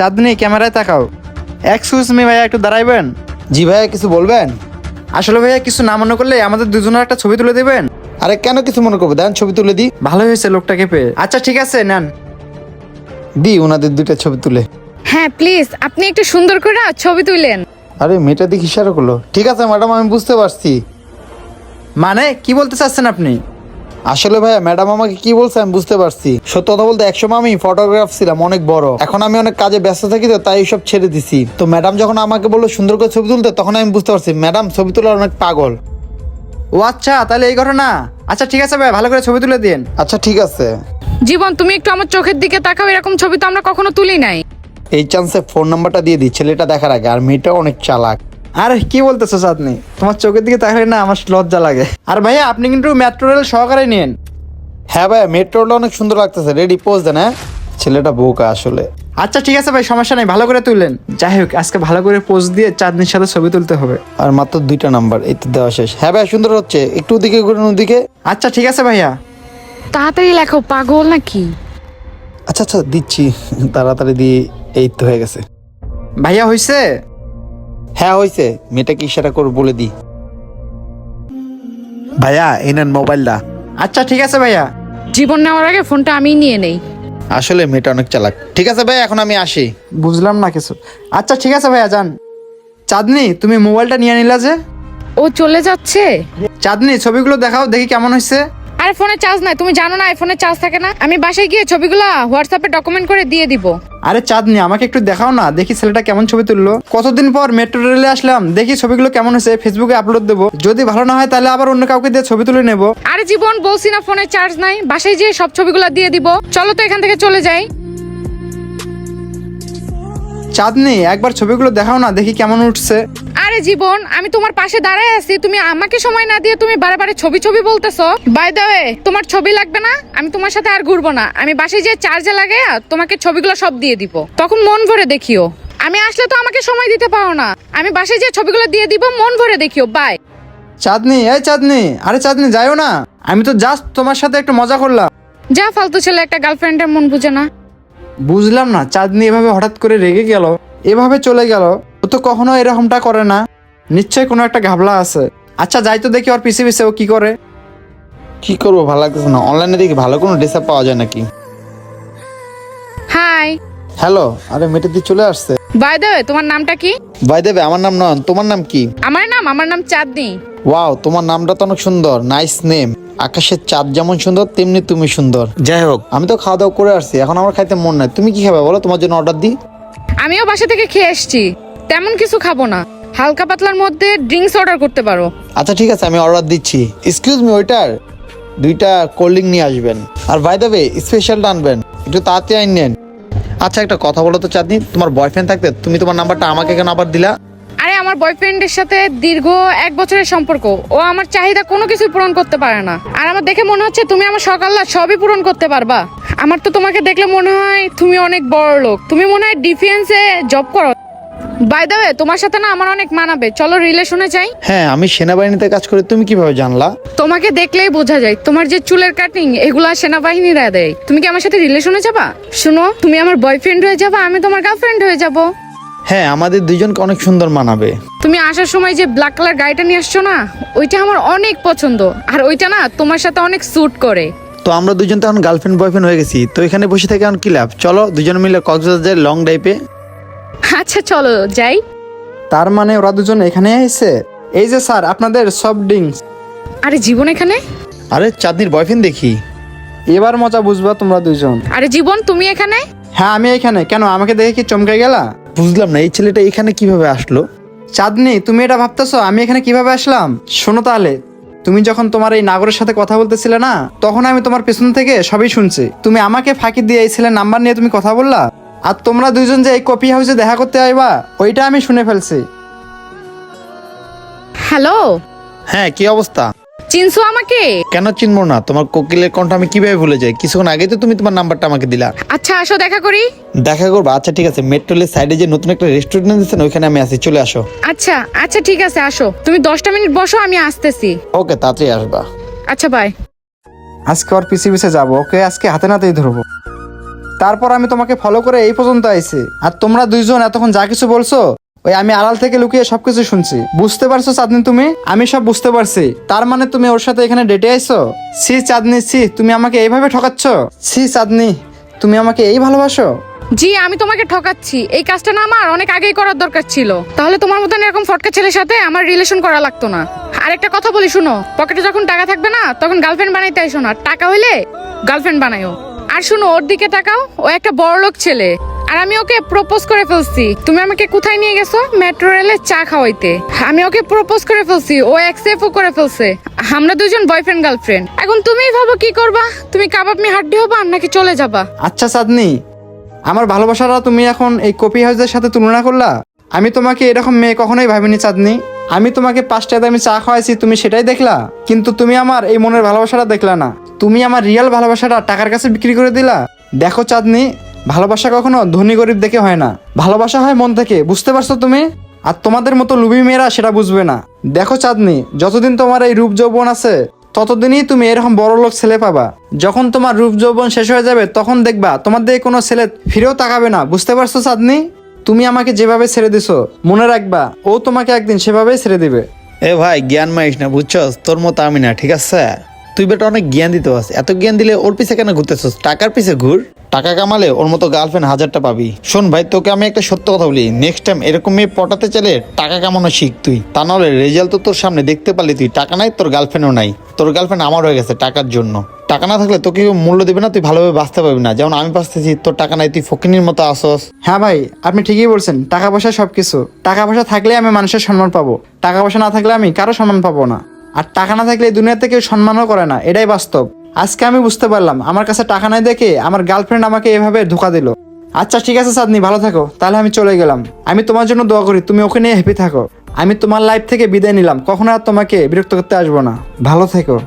চাঁদনি ক্যামেরায় তাকাও। Excuse me ভাইয়া, একটু দাঁড়াইবেন? জি ভাইয়া, কিছু বলবেন? আসলে ভাইয়া কিছু না মনে করলে আমাদের দুজনের একটা ছবি তুলে দিবেন। আরে কেন কিছু মনে করবো, দেন ছবি তুলে দিই। ভালো হয়েছে লোকটাকে পেয়ে। আচ্ছা ঠিক আছে, নেন। দি ওনাদের দুইটা ছবি তুলে। হ্যাঁ প্লিজ, আপনি একটু সুন্দর করে ছবি তুলেন। আরে মেয়েটা দেখি ইশারা করলো। ঠিক আছে ম্যাডাম, আমি বুঝতে পারছি। মানে কি বলতে চাচ্ছেন আপনি? আসলে ভাইয়া ম্যাডাম আমাকে কি বলছে আমি বুঝতে পারছি। সত্য কথা বলতে একসময় আমি ফটোগ্রাফ ছিলাম অনেক বড়, এখন আমি অনেক কাজে ব্যস্ত থাকি, তো তাই সব ছেড়ে দিছি। তো ম্যাডাম যখন আমাকে বললো সুন্দর করে ছবি তুলতে, তখন আমি বুঝতে পারছি ম্যাডাম ছবি তোলার অনেক পাগল। ও আচ্ছা, তাহলে এই ঘটনা। আচ্ছা ঠিক আছে ভাই, ভালো করে ছবি তুলে দিন। আচ্ছা ঠিক আছে। জীবন, তুমি একটু আমার চোখের দিকে তাকাও, এরকম ছবি তো আমরা কখনো তুলি নাই। এই চান্সে ফোন নাম্বারটা দিয়ে দিই ছেলেটা দেখার আগে। আর মেয়েটা অনেক চালাক। আরে কি বলতেছো চাঁদনি? তোমার চোখের দিকে তাকালে না আমার লজ্জা লাগে। আর ভাইয়া আপনি কিন্তু মেট্রো রেল সহকারে নিন। হ্যাঁ ভাইয়া, মেট্রোটা অনেক সুন্দর লাগতেছে। রেডি, পোজ দেন। হ্যাঁ, ছেলেটা বোকা আসলে। আচ্ছা ঠিক আছে ভাই, সমস্যা নেই, ভালো করে তুললেন। যাই হোক, আজকে ভালো করে পোজ দিয়ে চাঁদনির সাথে ছবি তুলতে হবে। আর মাত্র দুইটা নাম্বার, এই তো দেওয়া শেষ। হ্যাঁ ভাইয়া, সুন্দর হচ্ছে। একটু ওদিকে ঘুরুন, ওদিকে। আচ্ছা ঠিক আছে ভাইয়া। তাড়াতাড়ি লেখো, পাগল নাকি? আচ্ছা আচ্ছা, দিচ্ছি। তাড়াতাড়ি দিয়ে। এই তো হয়ে গেছে। ভাইয়া হইছে? হ্যাঁ হয়েছে। মেয়েটাকে ইশারা করে বলে দিই। ভাইয়া এই নেন মোবাইলটা। আচ্ছা ঠিক আছে ভাইয়া। জীবন নেওয়ার আগে ফোনটা আমি নিয়ে নেই। আসলে মেয়েটা অনেক চালাক। ঠিক আছে ভাই, এখন আমি আসি। বুঝলাম না কিছু। আচ্ছা ঠিক আছে ভাইয়া, যান। চাঁদনি, তুমি মোবাইলটা নিয়ে নিলা যে? ও চলে যাচ্ছে। চাঁদনি, ছবিগুলো দেখাও দেখি কেমন হয়েছে। আরে ফোনে চার্জ নাই, তুমি জানো না আইফোনে চার্জ থাকে না। আমি বাসায় গিয়ে ছবিগুলো হোয়াটসঅ্যাপে ডকুমেন্ট করে দিয়ে দিব। আরে চাঁদনি, আমাকে একটু দেখাও না, দেখি ছেলেটা কেমন ছবি তুললো। কতদিন পর মেট্রো রেলে আসলাম, দেখি ছবিগুলো কেমন হয়েছে, ফেসবুকে আপলোড দেবো। যদি ভালো না হয় তাহলে আবার অন্য কাউকে দিয়ে ছবি তুলে নেবো। আরে জীবন, বলছি না ফোনে চার্জ নাই, বাসায় গিয়ে সব ছবিগুলো দিয়ে দিব। চলো তো এখান থেকে চলে যাই। চাঁদনি, একবার ছবিগুলো দেখাও না, দেখি কেমন উঠছে। আরে জীবন, আমি তোমার পাশে দাঁড়ায় আছি, তুমি আমাকে সময় না দিয়ে তুমি বারে ছবি ছবি বলতেছো। বাই দ্য ওয়ে, তোমার ছবি লাগবে না, আমি তোমার সাথে আর ঘুরবো না। আমি বাসায় যে চার্জে লাগাই তোমাকে ছবিগুলো সব দিয়ে দিব, তখন মন ভরে দেখিও। আমি আসলে তো আমাকে সময় দিতে পারো না, আমি বাসায় যে ছবিগুলো দিয়ে দিব, মন ভরে দেখিও। বাই। চাঁদনি, এই চাঁদনি, আরে চাঁদনি যাইও না, আমি তো জাস্ট তোমার সাথে একটু মজা করলাম। যা ফালতু ছেলে, একটা গার্লফ্রেন্ডের মন বুঝে না। বুঝলাম না, চাঁদনি এভাবে হঠাৎ করে রেগে গেল, এভাবে চলে গেল। ও তো কখনো এরকমটা করে না, নিশ্চয়ই কোনো একটা ঘাবলা আছে। আচ্ছা যাই তো দেখি ওর পিছে পিছে ও কি করে। কি করবো, ভালো লাগতেছে না। অনলাইনে দেখি ভালো কোনো ড্রেস আপ পাওয়া যায় নাকি। হাই। হ্যালো। আরে মেয়েটা দিয়ে চলে আসছে। বাই দ্য ওয়ে, তোমার নামটা কি? ভাই দেবে, আমার নাম নন, তোমার নাম কি? আমার নাম চাঁদনি। ওয়াও, তোমার নামটা তো অনেক সুন্দর, নাইস নেম। আকাশের চাঁদ যেমন সুন্দর তেমনি তুমি সুন্দর। যাই হোক, আমি তো খাওয়া দাওয়া করে আসছি, এখন আমার খাইতে মন নাই। তুমি কি খাবে বলো, তোমার জন্য অর্ডার দিই। আমিও বাসা থেকে খেয়ে এসেছি, তেমন কিছু খাবো না। হালকা পাতলার মধ্যে ড্রিঙ্কস অর্ডার করতে পারো। আচ্ছা ঠিক আছে, আমি অর্ডার দিচ্ছি। এক্সকিউজ মি ওয়েটার, দুইটা কোল্ড ড্রিঙ্ক নিয়ে আসবেন। আর বাই দ্য ওয়ে, স্পেশালটা আনবেন, একটু তাড়াতাড়ি আনেন। আচ্ছা একটা কথা বলো তো চাঁদনি, তোমার বয়ফ্রেন্ড থাকতে তুমি তোমার নাম্বারটা আমাকে কেন আবার দিলা? আরে আমার বয়ফ্রেন্ডের সাথে দীর্ঘ 1 বছরের সম্পর্ক, ও আমার চাহিদা কোনো কিছু পূরণ করতে পারে না। আর আমার দেখে মনে হচ্ছে তুমি আমার সকাল্লা সবই পূরণ করতে পারবা। আমার তো তোমাকে দেখলে মনে হয় তুমি অনেক বড় লোক, তুমি মনে হয় ডিফেন্সে জব করো। বাই দ্য ওয়ে, তোমার সাথে না আমার অনেক মানাবে, চলো রিলেশনে যাই। হ্যাঁ, আমি সেনাবাহিনীতে কাজ করি, তুমি কিভাবে জানলা? তোমাকে দেখলেই বোঝা যায়, তোমার যে চুলের কাটিং এগুলা সেনাবাহিনীরা দেয়। তুমি কি আমার সাথে রিলেশনে যাবা? শুনো, তুমি আমার বয়ফ্রেন্ড হয়ে যাবা, আমি তোমার গার্লফ্রেন্ড হয়ে যাব। হ্যাঁ, আমাদের দুইজনকে অনেক সুন্দর মানাবে। তুমি আসার সময় যে ব্ল্যাক কালার গাড়িটা নিয়ে আসছো না, ওইটা আমার অনেক পছন্দ। আর ওইটা না তোমার সাথে অনেক স্যুট করে। তো আমরা দুজন তো এখন গার্লফ্রেন্ড বয়ফ্রেন্ড হয়ে গেছি, তো এখানে বসে থেকে এখন কি লাভ? চলো দুজন মিলে কক্সবাজার লং ড্রাইভে। আচ্ছা চলো যাই। তার মানে ওরা দুজন এখানে এসেছে। এই যে স্যার, আপনাদের সফট ড্রিঙ্কস। আরে জীবন এখানে? আরে চাঁদনির বয়ফ্রেন্ড দেখি। এবার মজা বুঝবা তোমরা দুজন। আরে জীবন, তুমি এখানে? হ্যাঁ আমি এখানে। কেন, আমাকে দেখে কি চমকে গেলা? বুঝলাম না, এই ছেলেটা এখানে কিভাবে আসলো? চাঁদনি, তুমি এটা ভাবতেছো আমি এখানে কিভাবে আসলাম? শোনো তাহলে, তুমি যখন তোমার এই নাগরের সাথে কথা বলতেছিলে না, তখন আমি তোমার পেছন থেকে সবই শুনছি। তুমি আমাকে ফাঁকি দিয়ে এই ছেলের নাম্বার নিয়ে তুমি কথা বললা। আর তোমরা দুইজন যে এই কফি হাউসে দেখা করতে আইবা, ওইটা আমি শুনে ফেলছি। হ্যালো। হ্যাঁ, কি অবস্থা? চিনছো আমাকে? কেন চিনবো না, তোমার কোকিলের কণ্ঠ আমি কিভাবে ভুলে যাই? কিছুক্ষণ আগে তো তুমি তোমার নাম্বারটা আমাকে দিলা। আচ্ছা আসো দেখা করি। দেখা করবো? আচ্ছা ঠিক আছে, মেট্রোলের সাইডে যে নতুন একটা রেস্টুরেন্ট দিচ্ছেন ওইখানে আমি আসি, চলে আসো। আচ্ছা আচ্ছা ঠিক আছে, আসো। তুমি 10টা মিনিট বসো, আমি আসতেছি। ওকে, তাড়াতাড়ি আসবা। আচ্ছা বাই। আজকে ওর পিছে পিছে যাবো, ওকে আজকে হাতে নাতেই ধরবো। তারপর আমি তোমাকে ফলো করে এই পর্যন্ত আইছি। আর তোমরা দুইজন এতক্ষণ যা কিছু বলছো ওই আমি আড়াল থেকে লুকিয়ে সবকিছু শুনছি। বুঝতে পারছো চাঁদনি তুমি? আমি সব বুঝতে পারছি। তার মানে তুমি ওর সাথে এখানে ডেটে আইছো? ছি চাঁদনি ছি, তুমি আমাকে এইভাবে ঠকাচ্ছ? ছি চাঁদনি, তুমি আমাকে এই ভালোবাসো? জি আমি তোমাকে ঠকাচ্ছি, এই কাজটা না আমার অনেক আগেই করার দরকার ছিল। তাহলে তোমার মতন এরকম ফটকা ছেলের সাথে আমার রিলেশন করা লাগতো না। আর একটা কথা বলি শুনো, পকেটে যখন টাকা থাকবে না তখন গার্লফ্রেন্ড বানাইতে আইসো না, টাকা হইলে গার্লফ্রেন্ড বানাইও। আর শুনো, ওর দিকে তাকাও, ও একটা বড়লোক ছেলে। আর আমি ওকে প্রপোজ করে ফেলছি। তুমি আমাকে কোথায় নিয়ে গেছো? মেট্রো রেলে চা খাওয়াইতে। আমি ওকে প্রপোজ করে ফেলছি, ও অ্যাকসেপ্টও করে ফেলছে। আমরা দুজন বয়ফ্রেন্ড গার্লফ্রেন্ড। এখন তুমিই ভাবো কি করবা, তুমি কাবাব মি হাড্ডি হবা নাকি চলে যাবা? আচ্ছা চাঁদনি, আমার ভালোবাসাটা তুমি এখন এই কপি হাউসের সাথে তুলনা করলা? আমি তোমাকে এরকম মেয়ে কখনোই ভাবিনি চাঁদনি। আমি তোমাকে 5 টাকায় আমি চা খাওয়াইছি, তুমি সেটাই দেখলা, কিন্তু তুমি আমার এই মনের ভালোবাসাটা দেখলা না। তুমি আমার রিয়েল ভালোবাসাটা টাকার কাছে বিক্রি করে দিলা। দেখো চাঁদনি, ভালোবাসা কখনো ধনী গরিব দেখে হয় না, ভালোবাসা হয় মন থেকে, বুঝতে পারছো তুমি? আর তোমাদের মতো লুবি মেয়েরা সেটা বুঝবে না। দেখো চাঁদনি, যতদিন তোমার এই রূপ যৌবন আছে ততদিনই তুমি এরকম বড় লোক ছেলে পাবা। যখন তোমার রূপ যৌবন শেষ হয়ে যাবে তখন দেখবা তোমার দিকে কোনো ছেলে ফিরেও তাকাবে না, বুঝতে পারছো চাঁদনি? তুমি আমাকে যেভাবে ছেড়ে দিছো, মনে রাখবা ও তোমাকে একদিন সেভাবেই ছেড়ে দিবে। এ ভাই জ্ঞান মারিস না, বুঝছস? তোর মতো আমি না, ঠিক আছে? তুই বেটা অনেক জ্ঞান দিতে পারছিস, এত জ্ঞান দিলে ওর পিছে কেন ঘুরতেছস? টাকার পিছে ঘুর, টাকা কামালে ওর মতো গার্লফ্রেন্ড 1000টা পাবি। শোন ভাই, তোকে আমি একটা সত্য কথা বলি, নেক্সট টাইম এরকম মেয়ে পটাতে চাইলে টাকা কামানো শিখ তুই। তা নাহলে রেজাল্ট তো তোর সামনে দেখতে পারলি, তুই টাকা নাই, তোর গার্লফ্রেন্ডও নাই। তোর গার্লফ্রেন্ড আমার হয়ে গেছে টাকার জন্য। টাকা না থাকলে তোকে কেউ মূল্য দেবে না, তুই ভালোভাবে বাঁচতে পারবি না। যেমন আমি বাঁচতেছি, তোর টাকা নাই, তুই ফকিনীর মতো আসস। হ্যাঁ ভাই, আপনি ঠিকই বলছেন, টাকা পয়সা সবকিছু। টাকা পয়সা থাকলে আমি মানুষের সম্মান পাবো, টাকা পয়সা না থাকলে আমি কারো সম্মান পাবো না। আর টাকা না থাকলে এই দুনিয়াতে কেউ সম্মানও করে না, এটাই বাস্তব। আজকে আমি বুঝতে পারলাম, আমার কাছে টাকা নাই দেখে আমার গার্লফ্রেন্ড আমাকে এভাবে ধোকা দিল। আচ্ছা ঠিক আছে চাঁদনি, ভালো থাকো, তাহলে আমি চলে গেলাম। আমি তোমার জন্য দোয়া করি, তুমি ওকে নিয়ে হ্যাপি থাকো। আমি তোমার লাইফ থেকে বিদায় নিলাম, কখনো আর তোমাকে বিরক্ত করতে আসবো না। ভালো থেকো।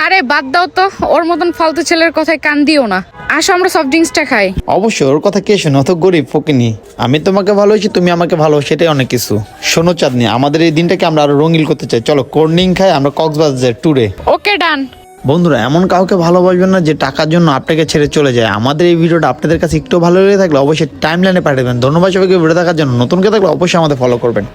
আরে বাদ দাও তো, ওর মতন ফালতু ছেলের কথায় কান দিও না। আসো আমরা সফট ড্রিঙ্কসটা খাই। অবশ্যই, ওর কথা কে শোনো? অত গরিব ফকিনি। আমি তোমাকে ভালোবাসি, তুমি আমাকে ভালোবাসো, সেটাই অনেক কিছু। শোনো চাঁদনি, আমাদের এই দিনটাকে আমরা আরো রঙিন করতে চাই। চলো কোল্ড ড্রিঙ্ক খাই, আমরা কক্সবাজার ট্যুরে। ওকে ডান। বন্ধুরা, এমন কাউকে ভালোবাসবেন না যে টাকার জন্য আপনাকে ছেড়ে চলে যায়। আমাদের এই ভিডিওটা আপনাদের কাছে একটু ভালো লেগে থাকলে অবশ্যই টাইম লাইনে পাঠিয়ে দেবেন। ধন্যবাদ সবাইকে ভিডিও দেখার জন্য। নতুন কেউ থাকলে অবশ্যই আমাদের ফলো করবেন।